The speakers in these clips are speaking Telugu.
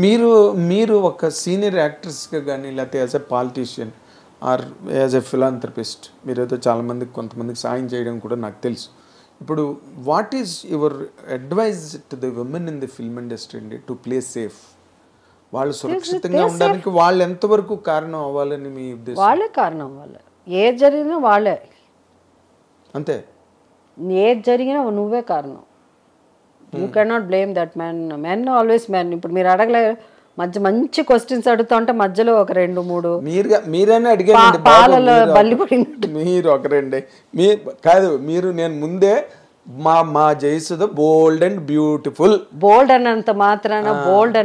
మీరు మీరు ఒక సీనియర్ యాక్ట్రెస్గా కానీ లేకపోతే as a politician or as a philanthropist మీరేదో చాలామందికి కొంతమందికి సాయం చేయడం కూడా నాకు తెలుసు. ఇప్పుడు what is your advice to the women in the film industry అండి టు ప్లే సేఫ్? వాళ్ళు సురక్షితంగా ఉండడానికి వాళ్ళు ఎంతవరకు కారణం అవ్వాలని మీ ఉద్దేశం? వాళ్ళే కారణం, వాళ్ళే. ఏది జరిగినా వాళ్ళే, అంతే. ఏది జరిగినా నువ్వే కారణం. You cannot blame that man. Men always men. ఇప్పుడు మీరు అడగలే, మంచి క్వశ్చన్స్ అడుగుతా ఉంటే మధ్యలో ఒక 2-3 మీరైనా అడిగారు పాలలో బల్లి పడినట్టు. మీరు ఒకరండి కాదు, మీరు నేను ముందే మా జయసుధ బోల్డ్ అండ్ బ్యూటిఫుల్. బోల్డ్ అన్నంత మాత్రాన బోల్డ్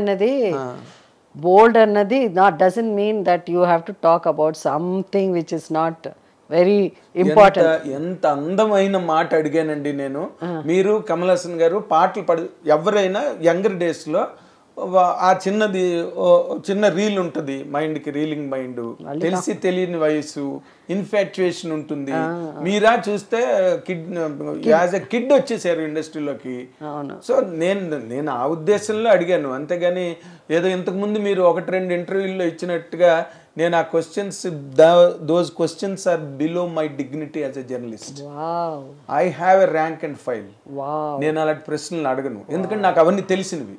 అన్నది not doesn't mean that you have to talk about something which is not very important. ఎంత అందమైన మాట అడిగానండి నేను. మీరు కమల్ హాసన్ గారు పాటలు ఎవరైనా యంగర్ డేస్లో ఆ చిన్న రీల్ ఉంటుంది, మైండ్కి రీలింగ్ మైండ్, తెలిసి తెలియని వయసు, ఇన్ఫాక్చుయేషన్ ఉంటుంది. మీరా చూస్తే యాజ్ ఎ కిడ్ వచ్చేసారు ఇండస్ట్రీలోకి. సో నేను ఆ ఉద్దేశంలో అడిగాను, అంతేగాని ఏదో ఇంతకుముందు మీరు 1-2 ఇంటర్వ్యూల్లో ఇచ్చినట్టుగా నేను ఆ questions those questions are below my dignity as a journalist. I have a rank and file. నేను అలాంటి ప్రశ్నలు అడగను, ఎందుకంటే నాకు అవన్నీ తెలిసినవి.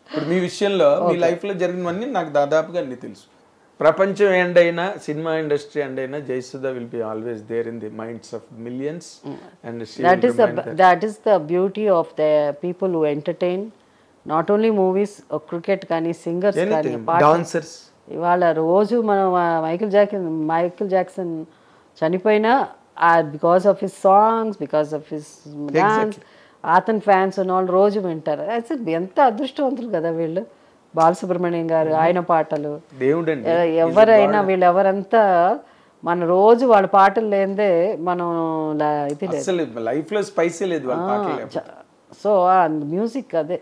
ఇప్పుడు మీ విషయంలో మీ లైఫ్లో జరిగినవన్నీ నాకు దాదాపుగా అన్ని తెలుసు. ప్రపంచం ఎండ్ అయినా, సినిమా ఇండస్ట్రీ ఎండ్ అయినా, Jayasudha will be always there in the minds of millions. And that is the beauty of the people who entertain not only movies, cricket కానీ, సింగర్స్ కానీ, డాన్సర్స్. ఇవాళ రోజు మనం మైకిల్ జాక్సన్ చనిపోయినా because of his songs, because of his dance, అతని ఫ్యాన్స్ వాళ్ళు రోజు వింటారు. అసలు ఎంత అదృష్టవంతులు కదా వీళ్ళు. బాలసుబ్రహ్మణ్యం గారు, ఆయన పాటలు, ఎవరైనా వీళ్ళెవరంతా మన రోజు వాళ్ళ పాటలు లేదే మనం ఇది లైఫ్ లో స్పైసీ లేదు. సో మ్యూజిక్ అదే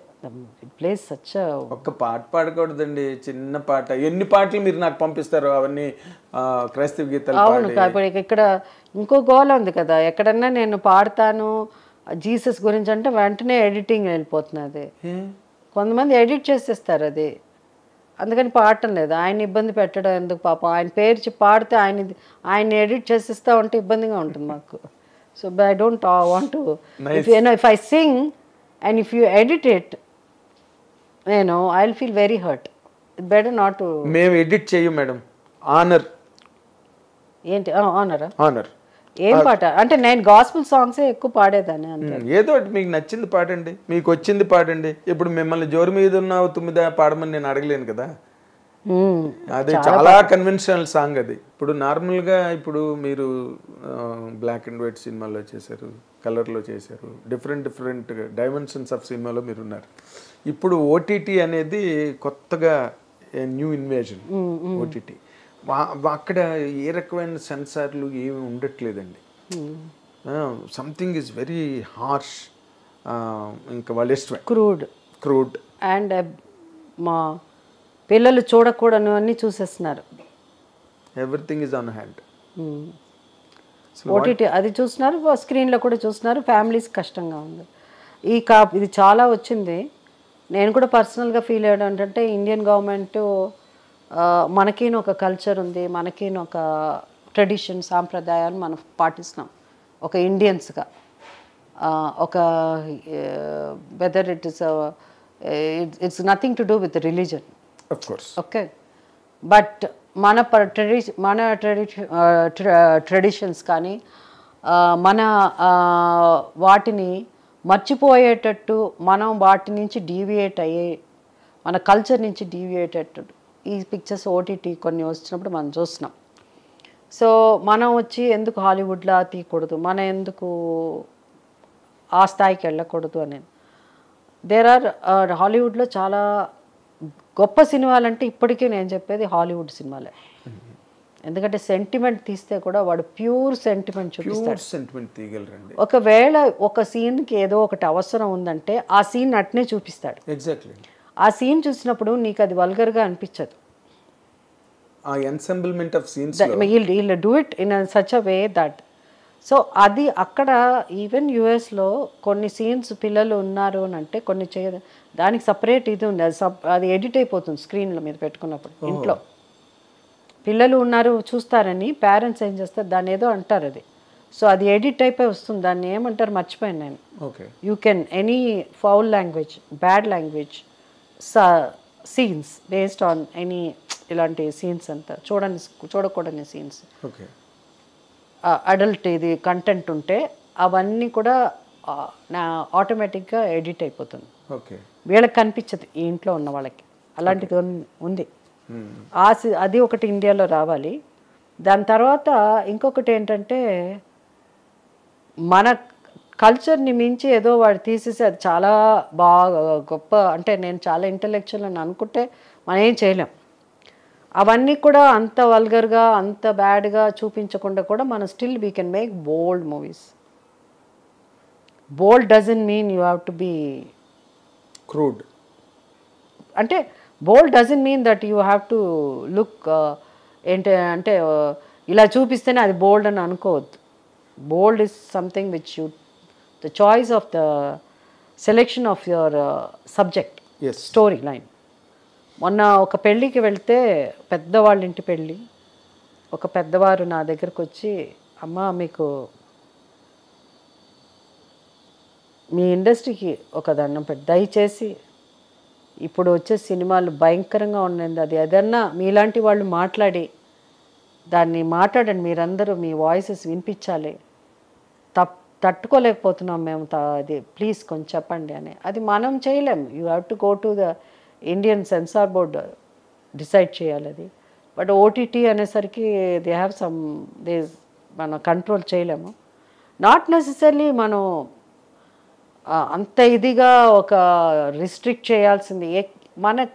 ప్లేస్ సచ్. ఒక్క పాట పాడకూడదండి, చిన్న పాట. ఎన్ని పాటలు మీరు నాకు పంపిస్తారు అవన్నీ క్రైస్తవ గీతాలు. అవును, కాబట్టి ఇక్కడ ఇంకో గోల్ ఉంది కదా, ఎక్కడన్నా నేను పాడతాను జీసస్ గురించి అంటే వెంటనే ఎడిటింగ్ వెళ్ళిపోతున్నది. కొంతమంది ఎడిట్ చేసేస్తారు అది, అందుకని పాడటం లేదు. ఆయన ఇబ్బంది పెట్టడం ఎందుకు పాపం. ఆయన పేరు పాడితే ఆయన ఎడిట్ చేసిస్తా ఉంటే ఇబ్బందిగా ఉంటుంది మాకు. So I don't want to, if I sing and if you edit it, I will feel very hurt. It better not to. మేము ఎడిట్ చేయం మేడం. ఆనర్ ఏంటి ఆనరా? ఆనర్ ఏం పాట అంటే నేను గాస్పుల్ సాంగ్సే ఎక్కువ పాడేదాన్ని. అంతే, ఏదో మీకు నచ్చింది పాడండి, మీకు వచ్చింది పాడండి. ఇప్పుడు మిమ్మల్ని జోరు మీద ఉన్న 9 పాడమని నేను అడగలేను కదా. అది చాలా కన్వెన్షనల్ సాంగ్ అది. ఇప్పుడు నార్మల్గా ఇప్పుడు మీరు బ్లాక్ అండ్ వైట్ సినిమాలో చేశారు, కలర్లో చేశారు, డిఫరెంట్ డైమెన్షన్స్ ఆఫ్ సినిమాలో మీరు ఉన్నారు. ఇప్పుడు ఓటీటీ అనేది కొత్తగా న్యూ ఇన్వేజన్. ఓటీటీ అక్కడ ఏ రకమైన సెన్సార్లు ఏమి ఉండట్లేదండి. Something is very harsh. ఇంకా వాళ్ళు ఇష్టమే క్రూడ్ అండ్ మా పిల్లలు చూడకూడని అన్నీ చూసేస్తున్నారు. Everything is on hand. OTT అది చూస్తున్నారు, స్క్రీన్లో కూడా చూస్తున్నారు. ఫ్యామిలీస్ కష్టంగా ఉంది. ఇది చాలా వచ్చింది. నేను కూడా పర్సనల్గా ఫీల్ అయ్యాడు ఏంటంటే, ఇండియన్ గవర్నమెంట్ మనకిన ఒక కల్చర్ ఉంది, మనకిన ఒక ట్రెడిషన్, సాంప్రదాయాలు మనం పాటిస్తున్నాం ఒక ఇండియన్స్గా. ఒక whether it's nothing to do with religion, of course, okay. But మన ట్రెడిషన్స్ కానీ మన వాటిని మర్చిపోయేటట్టు, మనం వాటి నుంచి డీవియేట్ అయ్యే, మన కల్చర్ నుంచి డీవియేట్ అయ్యేటట్టు ఈ పిక్చర్స్ ఓటీటీ కొన్ని వచ్చినప్పుడు మనం చూస్తున్నాం. సో మనం వచ్చి ఎందుకు హాలీవుడ్లా తీయకూడదు, మనం ఎందుకు ఆ స్థాయికి వెళ్ళకూడదు అని. హాలీవుడ్లో చాలా గొప్ప సినిమాలంటే ఇప్పటికీ నేను చెప్పేది హాలీవుడ్ సినిమాలే. ఎందుకంటే సెంటిమెంట్ తీస్తే కూడా వాడు ప్యూర్ సెంటిమెంట్ చూపిస్తాడు. ఒకవేళ ఒక సీన్కి ఏదో ఒకటి అవసరం ఉందంటే ఆ సీన్ అట్నే చూపిస్తాడు. ఎగ్జాక్ట్లీ. ఆ సీన్ చూసినప్పుడు నీకు అది వల్గర్గా అనిపించదు. ఆ ensemblement of scenes he'll do it in such a way that so అది అక్కడ ఈవెన్ యుఎస్లో కొన్ని సీన్స్ పిల్లలు ఉన్నారు అని అంటే కొన్ని దానికి సపరేట్ ఇది ఉంది, అది ఎడిట్ అయిపోతుంది స్క్రీన్ల మీద పెట్టుకున్నప్పుడు. ఇంట్లో పిల్లలు ఉన్నారు చూస్తారని పేరెంట్స్ ఏం చేస్తారు, దాన్ని ఏదో అంటారు అది. సో అది ఎడిట్ అయిపోయి వస్తుంది, దాన్ని ఏమంటారు మర్చిపోయాను నేను. You can any foul language, bad language, scenes based on any ఇలాంటి సీన్స్ అంతా చూడకూడని సీన్స్, అడల్ట్ ఇది కంటెంట్ ఉంటే అవన్నీ కూడా ఆటోమేటిక్గా ఎడిట్ అయిపోతుంది. వీళ్ళకి కనిపించదు, ఈ ఇంట్లో ఉన్న వాళ్ళకి. అలాంటిది ఉంది. అది ఒకటి ఇండియాలో రావాలి. దాని తర్వాత ఇంకొకటి ఏంటంటే మన కల్చర్ని మించి ఏదో వాడు తీసేసి అది చాలా బాగా గొప్ప అంటే నేను చాలా ఇంటలెక్చువల్ అని అనుకుంటే మనం ఏం చేయలేం. అవన్నీ కూడా అంత వల్గర్గా అంత బ్యాడ్గా చూపించకుండా కూడా మనం still we can make bold movies. Bold doesn't mean you have to be crude. అంటే bold doesn't mean that you have to look అంటే ఇలా చూపిస్తేనే అది బోల్డ్ అని అనుకోవద్దు. Bold is something which you the choice of the selection of your subject, story line. మొన్న ఒక పెళ్ళికి వెళ్తే పెద్దవాళ్ళ ఇంటి పెళ్ళి, ఒక పెద్దవారు నా దగ్గరకు వచ్చి, అమ్మ మీకు మీ ఇండస్ట్రీకి ఒక దండం పెట్టి దయచేసి ఇప్పుడు వచ్చే సినిమాలు భయంకరంగా ఉన్నది, అది ఏదన్నా మీలాంటి వాళ్ళు మాట్లాడి దాన్ని మాట్లాడండి, మీరందరూ మీ వాయిసెస్ వినిపించాలి, తట్టుకోలేకపోతున్నాం మేము, అది ప్లీజ్ కొంచెం చెప్పండి అని. అది మనం చేయలేం, you have to go to the Indian censor board decide చేయాలి అది. బట్ ఓటీటీ అనేసరికి దే హ్యావ్ సమ్ మనం కంట్రోల్ చేయలేము. నాట్ నెసెసరీ మనం అంత ఇదిగా ఒక రిస్ట్రిక్ట్ చేయాల్సింది. మన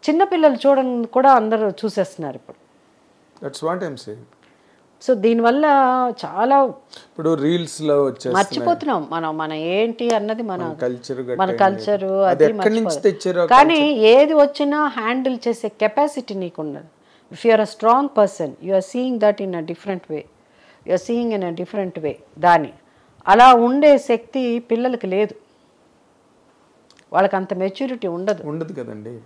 చిన్నపిల్లలు చూడని కూడా అందరూ చూసేస్తున్నారు ఇప్పుడు. That's what I am saying. So దీనివల్ల చాలా ఇప్పుడు రీల్స్లో మర్చిపోతున్నాం మన ఏంటి అన్నది, మన కల్చరు అది మర్చిపోతున్నాం. కానీ ఏది వచ్చినా హ్యాండిల్ చేసే కెపాసిటీ నీకు ఉన్నది. If you are a strong person, you are seeing that in a different way, you are seeing in a different way. దాన్ని అలా ఉండే శక్తి పిల్లలకి లేదు, వాళ్ళకి అంత మెచ్యూరిటీ ఉండదు కదండి.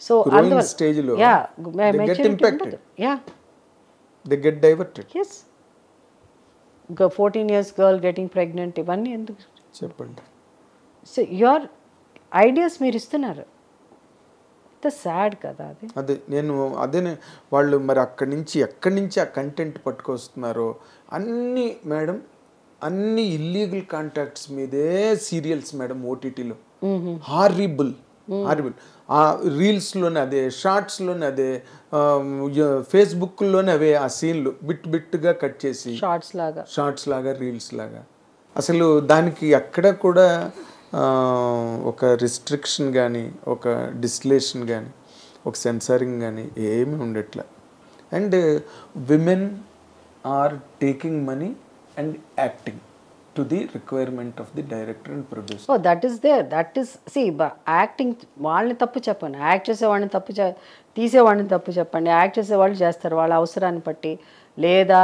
సో అందువల్ల స్టేజ్లో మెచ్యూరిటీ ఉండదు. They get diverted. Yes. 14 years girl getting pregnant, ఇవన్నీ ఎందుకు చెప్పండి. సో యువర్ ఐడియాస్ మీరు ఇస్తున్నారు, ఇంత సాడ్ కదా అది. అదే వాళ్ళు మరి ఎక్కడి నుంచి ఆ కంటెంట్ పట్టుకొస్తున్నారో అన్నీ మేడం, అన్ని ఇల్లీగల్ కాంటాక్ట్స్ మీదే సీరియల్స్ మేడం ఓటీటీలో. హారిబుల్. ఆ రీల్స్లోనే అదే, షార్ట్స్లోనే అదే, ఫేస్బుక్లోనే అవే ఆ సీన్లు బిట్టుగా కట్ చేసి షార్ట్స్ లాగా రీల్స్ లాగా. అసలు దానికి ఎక్కడ కూడా ఒక రిస్ట్రిక్షన్ కానీ, ఒక డిస్టిలేషన్ కానీ, ఒక సెన్సారింగ్ కానీ ఏమీ ఉండట్లే. And women are taking money and acting to the requirement of the director and producer. Oh, that is there. That is, see, acting వాళ్ళని తప్పు చెప్పండి, యాక్ట్ చేసేవాడిని తప్పు తీసేవాడిని తప్పు చెప్పండి. యాక్ట్ చేసేవాళ్ళు చేస్తారు వాళ్ళ అవసరాన్ని బట్టి, లేదా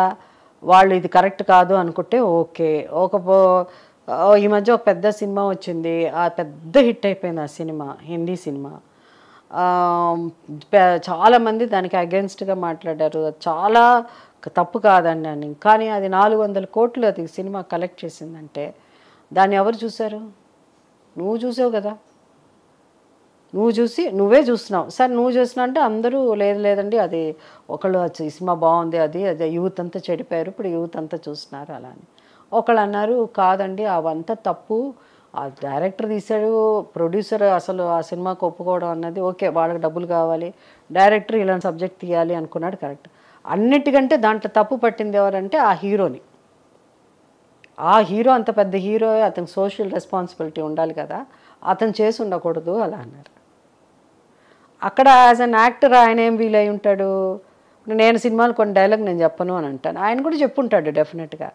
వాళ్ళు ఇది కరెక్ట్ కాదు అనుకుంటే ఓకే. ఈ మధ్య ఒక పెద్ద సినిమా వచ్చింది, ఆ పెద్ద హిట్ అయిపోయింది ఆ సినిమా, హిందీ సినిమా. చాలామంది దానికి అగెన్స్ట్గా మాట్లాడారు, చాలా తప్పు కాదండి అని. కానీ అది 400 కోట్లు అది సినిమా కలెక్ట్ చేసిందంటే దాన్ని ఎవరు చూశారు? నువ్వు చూసావు కదా, నువ్వే చూస్తున్నావు. సరే నువ్వు చూసినావు అంటే అందరూ లేదండి అది ఒకళ్ళు ఈ సినిమా బాగుంది, అది యూత్ అంతా చెడిపోయారు, ఇప్పుడు యూత్ అంతా చూస్తున్నారు అలా అని. ఒకళ్ళు అన్నారు కాదండి అవంతా తప్పు, ఆ డైరెక్టర్ తీశాడు, ప్రొడ్యూసర్ అసలు ఆ సినిమాకి ఒప్పుకోవడం అన్నది ఓకే, వాళ్ళకి డబ్బులు కావాలి, డైరెక్టర్ ఇలాంటి సబ్జెక్ట్ తీయాలి అనుకున్నాడు కరెక్ట్. అన్నిటికంటే దాంట్లో తప్పు పట్టింది ఎవరంటే ఆ హీరోని. ఆ హీరో అంత పెద్ద హీరో, అతనికి సోషల్ రెస్పాన్సిబిలిటీ ఉండాలి కదా, అతను చేసి ఉండకూడదు అలా అన్నారు. అక్కడ యాజ్ అన్ యాక్టర్ ఆయన ఏం ఫీల్ అయి ఉంటాడు? నేను సినిమాలు కొన్ని డైలాగ్ నేను చెప్పను అని అంటాను, ఆయన కూడా చెప్పుంటాడు డెఫినెట్గా.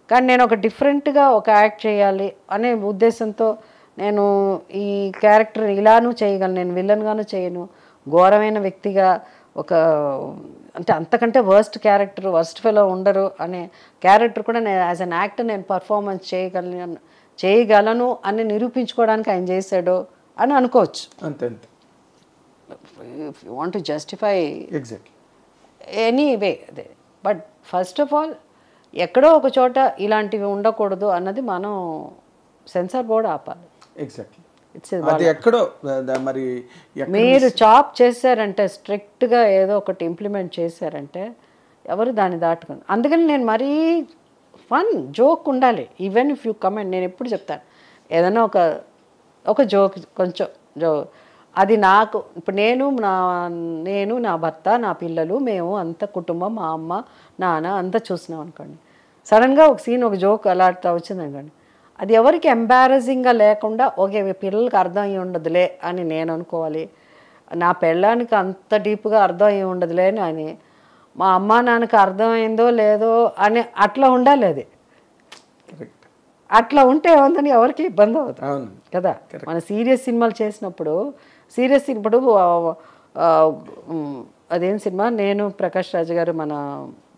కానీ నేను ఒక డిఫరెంట్గా ఒక యాక్ట్ చేయాలి అనే ఉద్దేశంతో నేను ఈ క్యారెక్టర్ ఇలానూ చేయగలను, నేను విలన్గాను చేయను, ఘోరమైన వ్యక్తిగా ఒక అంటే అంతకంటే వర్స్ట్ క్యారెక్టర్, వర్స్ట్ ఫెలో ఉండరు అనే క్యారెక్టర్ కూడా నేను యాజ్ అన్ యాక్టర్ నేను పర్ఫార్మెన్స్ చేయగలను అని నిరూపించుకోవడానికి ఆయన చేశాడు అని అనుకోవచ్చు. అంతే అంతే. If you want to justify exactly any way అదే. బట్ ఫస్ట్ ఆఫ్ ఆల్ ఎక్కడో ఒక చోట ఇలాంటివి ఉండకూడదు అన్నది మనం సెన్సార్ బోర్డు ఆపాలి. ఎగ్జాక్ట్లీ. ఇట్స్ అది ఎక్కడో మరి మీరు చాప్ చేశారంటే స్ట్రిక్ట్గా ఏదో ఒకటి ఇంప్లిమెంట్ చేశారంటే ఎవరు దాన్ని దాటుకుని. అందుకని నేను మరీ ఫన్ జోక్ ఉండాలి. ఈవెన్ ఇఫ్ యూ కమెంట్, నేను ఎప్పుడు చెప్తాను ఏదైనా ఒక జోక్, కొంచెం అది నాకు ఇప్పుడు నేను నా భర్త, నా పిల్లలు, మేము అంత కుటుంబం, మా అమ్మ నాన్న అంతా చూసినాం అనుకోండి. సడన్గా ఒక సీన్, ఒక జోక్ అలా వచ్చింది అనుకోండి, అది ఎవరికి ఎంబారసింగ్గా లేకుండా ఓకే పిల్లలకి అర్థం అయ్యి ఉండదులే అని నేను అనుకోవాలి, నా పెళ్ళానికి అంత డీప్గా అర్థం అయ్యి ఉండదులే అని, మా అమ్మ నాన్నకి అర్థమైందో లేదో అని అట్లా ఉండాలి. అది అట్లా ఉంటే ఏముందని ఎవరికి ఇబ్బంది అవుతుంది కదా. మన సీరియస్ సినిమాలు చేసినప్పుడు ఇప్పుడు అదేం సినిమా, నేను ప్రకాష్ రాజు గారు మన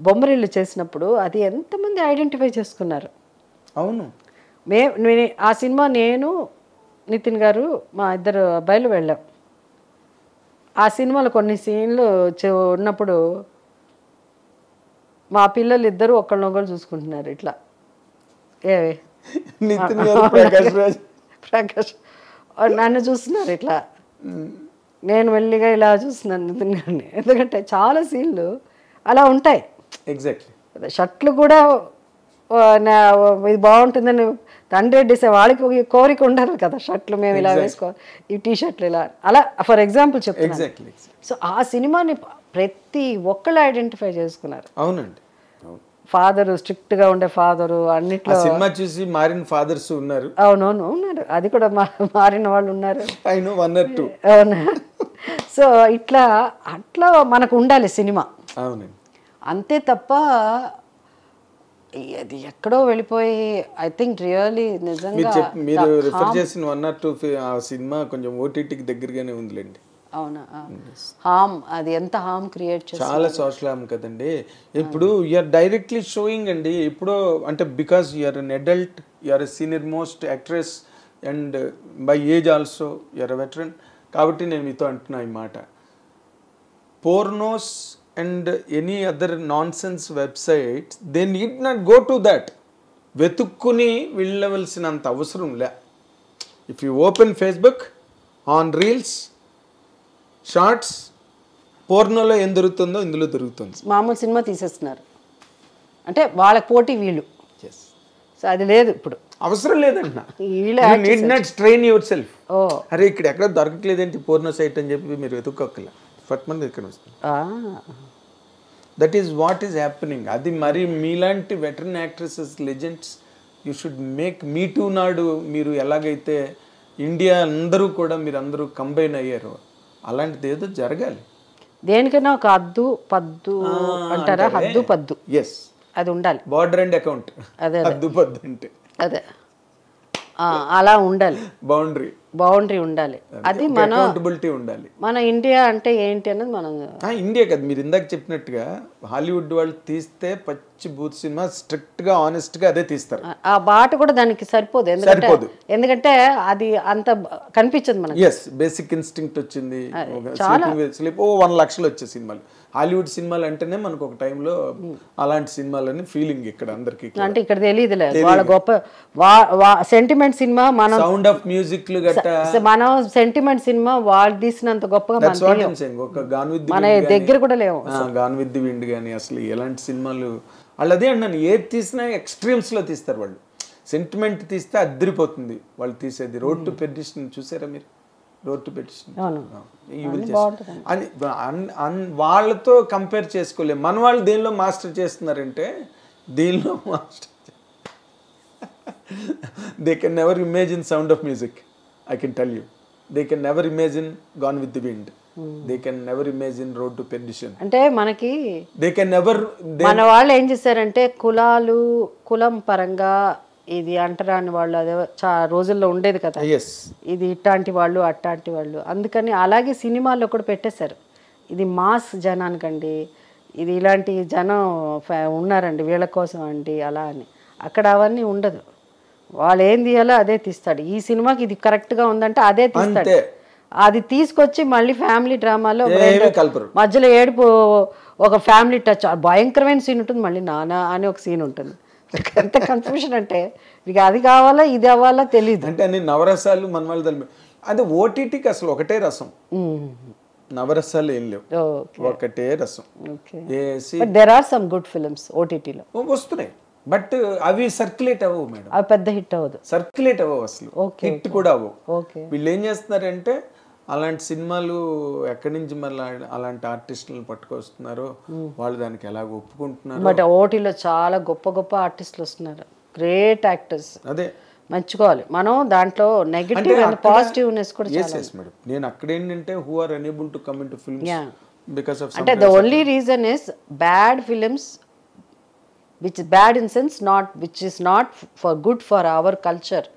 బొమ్మరిల్లు చేసినప్పుడు అది ఎంతమంది ఐడెంటిఫై చేసుకున్నారు. అవును. ఆ సినిమా నేను నితిన్ గారు మా ఇద్దరు అబ్బాయిలు వెళ్ళాం. ఆ సినిమాలో కొన్ని సీన్లు ఉన్నప్పుడు మా పిల్లలు ఇద్దరు ఒకళ్ళనొకళ్ళు చూసుకుంటున్నారు ఇట్లా. ప్రకాష్ నన్ను చూస్తున్నారు ఇట్లా, నేను మెల్లిగా ఇలా చూస్తున్నాను నితిన్ గారిని. ఎందుకంటే చాలా సీన్లు అలా ఉంటాయి. ఎగ్జాక్ట్లీ. షర్ట్లు కూడా ఇది బాగుంటుందని తండ్రి డిసే వాళ్ళకి కోరిక ఉండదు కదా, షర్ట్లు మేము ఇలా వేసుకోవాలి, ఈ టీ షర్ట్లు ఇలా అలా ఫర్ ఎగ్జాంపుల్ చెప్తాను. సో ఆ సినిమాని ప్రతి ఒక్కళ్ళు ఐడెంటిఫై చేసుకున్నారు. అవునండి. ఫాదరు స్ట్రిక్ట్గా ఉండే ఫాదరు అన్నిట్లో సినిమా చూసి మారిన ఫాదర్స్ ఉన్నారు. అవునవును ఉన్నారు, అది కూడా మారిన వాళ్ళు ఉన్నారు. అవునా. సో అట్లా మనకు ఉండాలి సినిమా. అవునండి. అంతే తప్ప అది ఎక్కడో వెళ్ళిపోయి ఐ థింక్ రియల్లీ నిజంగా మీరు రిఫర్ చేసిన 1 or 2 ఆ సినిమా కొంచెం ఓటీటీకి దగ్గరగానే ఉందిలేండి. అవునా. హామ్, అది ఎంత హామ్ క్రియేట్ చేస్తుంది, చాలా సోషల్ హామ్ కదండి. ఇప్పుడు యూఆర్ డైరెక్ట్లీ షోయింగ్ అండి. ఇప్పుడు అంటే because you are an adult, you are a senior most actress and by age also you are a veteran. కాబట్టి నేను మీతో అంటున్నా ఈ మాట, పోర్నోస్ and any other nonsense websites, they need not go to that. వెతుక్కుని వెళ్ళవలసినంత అవసరం లే. If you open Facebook, on reels, shorts, పోర్నోలో ఏం దొరుకుతుందో ఇందులో దొరుకుతుంది. మామూలు సినిమా తీసేస్తున్నారు అంటే వాళ్ళకి పోటీ వీళ్ళు. సో అది లేదు, ఇప్పుడు అవసరం లేదంటున్నా. Need not strain your self. అరే ఇక్కడ ఎక్కడ దొరకట్లేదేంటి పోర్నో సైట్ అని చెప్పి మీరు వెతుక్కోకల ఫట్మంది ఇక్కడ వస్తుంది. That is what is happening. అది మరి మీలాంటి veteran actresses, legends, you should make me two నాడు మీరు ఎలాగైతే ఇండియా అందరూ కూడా మీరు అందరూ కంబైన్ అయ్యారు, అలాంటిది ఏదో జరగాలి. దేనికైనా ఒక హద్దు పద్దు అంటారా, హద్దు పద్దు ఎస్ అది ఉండాలి. బార్డర్ అండ్ అకౌంట్, అదే హద్దు పద్దు అంటే అదే అలా ఉండాలి. బౌండరీ ఉండాలి. అది మన అకౌంటబిలిటీ ఉండాలి. మన ఇండియా అంటే ఏంటి అన్నది మనం ఇండియా కదా. మీరు ఇందాక చెప్పినట్టుగా హాలీవుడ్ వాళ్ళు తీస్తే పచ్చి బూత్ సినిమా స్ట్రిక్ట్ గా ఆనెస్ట్ గా అదే తీస్తారు. ఆ బాట కూడా దానికి సరిపోదు. ఎందుకంటే అది అంత కనిపించదు మనకి. ఎస్, బేసిక్ ఇన్స్టింక్ట్ వచ్చింది. 1 లక్షలు వచ్చే సినిమాలు హాలీవుడ్ సినిమాలు అంటేనే మనకు ఒక టైంలో అలాంటి సినిమాలని ఫీలింగ్ ఇక్కడ అందరికి. అంటే ఇక్కడ తెలియదులే వాళ్ళ గొప్ప సెంటిమెంట్ సినిమా, మనం సౌండ్ ఆఫ్ మ్యూజిక్ మనం సెంటిమెంట్ సినిమా వాళ్ళు తీసినంత గొప్పగా మన దగ్గర కూడా లేవు. గాన్ విత్ ది విండ్ కానీ అసలు ఎలాంటి సినిమాలు వాళ్ళు అదే అన్నాను, ఏది తీసినా ఎక్స్ట్రీమ్స్ లో తీస్తారు వాళ్ళు. సెంటిమెంట్ తీస్తే అద్దరిపోతుంది వాళ్ళు తీసేది. రోడ్ టు పెర్డిషన్ చూసారా మీరు? రోడ్ టు పెర్డిషన్ వాళ్ళతో కంపేర్ చేసుకోలేము. మన వాళ్ళు దేనిలో మాస్టర్ చేస్తున్నారంటే దీనిలో master. They can never imagine sound of music, I can tell you. They can never imagine Gone with the Wind. They can never imagine Road to Perdition. అంటే మనకి they can never మన వాళ్ళు ఏం చేశారంటే కులం పరంగా ఇది అంటరాని వాళ్ళు అదే రోజుల్లో ఉండేది కదా. ఇది ఇట్లాంటి వాళ్ళు అట్లాంటి వాళ్ళు, అందుకని అలాగే సినిమాల్లో కూడా పెట్టేశారు. ఇది మాస్ జనానికండి, ఇది ఇలాంటి జనం ఉన్నారండి వీళ్ళ కోసం అండి అలా అని. అక్కడ అవన్నీ ఉండదు. వాళ్ళు ఏం తీయాలో అదే తీస్తాడు. ఈ సినిమాకి ఇది కరెక్ట్గా ఉందంటే అదే తీస్తాడు. అది తీసుకొచ్చి మళ్ళీ ఫ్యామిలీ డ్రామాలో మధ్యలో ఏడుపు, ఒక ఫ్యామిలీ టచ్, భయంకరమైన సీన్ ఉంటుంది, మళ్ళీ నానా అని ఒక సీన్ ఉంటుంది. ఎంత కన్ఫ్యూషన్ అంటే ఇక అది కావాలా ఇది అవ్వాలా తెలియదు. అంటే అన్ని నవరసాలు మనవాళ్ళు తల్లి. అదే ఓటీటీకి అసలు ఒకటే రసం, నవరసాలు ఏం లేవు, ఒకటే రసం. There are some good films ఓటీటీలో వస్తున్నాయి, బట్ అవి సర్క్యులేట్ అవ్వవు మేడం. అవి పెద్ద హిట్ అవ్వదు, సర్క్యులేట్ అవ్వవు, అసలు హిట్ కూడా అవ్వవు. ఓకే, వీళ్ళు ఏం చేస్తున్నారంటే అలాంటి సినిమాలు ఎక్కడి నుంచి మళ్ళీ అలాంటి ఆర్టిస్టులను పట్టుకొస్తున్నారు, వాళ్ళు దానికి ఎలాగ ఒప్పుకుంటున్నారు. బట్ ఓటీలో చాలా గొప్ప గొప్ప ఆర్టిస్టులు వస్తున్నారు, గ్రేట్ యాక్టర్స్. అదే మెచ్చుకోవాలి మనం. దాంట్లో నెగటివ్ అండ్ పాజిటివ్నెస్ కూడా చాలా. మేడం నేను అక్కడ ఏంటంటే who are unable to come into films because of అంటే the only reason is bad films which bad in sense not which is not for good for our culture.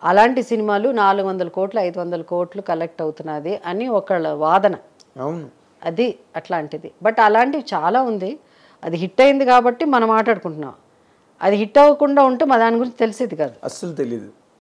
అలాంటి సినిమాలు 400 కోట్లు 500 కోట్లు కలెక్ట్ అవుతున్నది అని ఒకళ్ళ వాదన. అవును, అది అట్లాంటిది. బట్ అలాంటివి చాలా ఉంది. అది హిట్ అయింది కాబట్టి మనం మాట్లాడుకుంటున్నాం. అది హిట్ అవ్వకుండా ఉంటే మా దాని గురించి తెలిసేది కాదు, అస్సలు తెలియదు.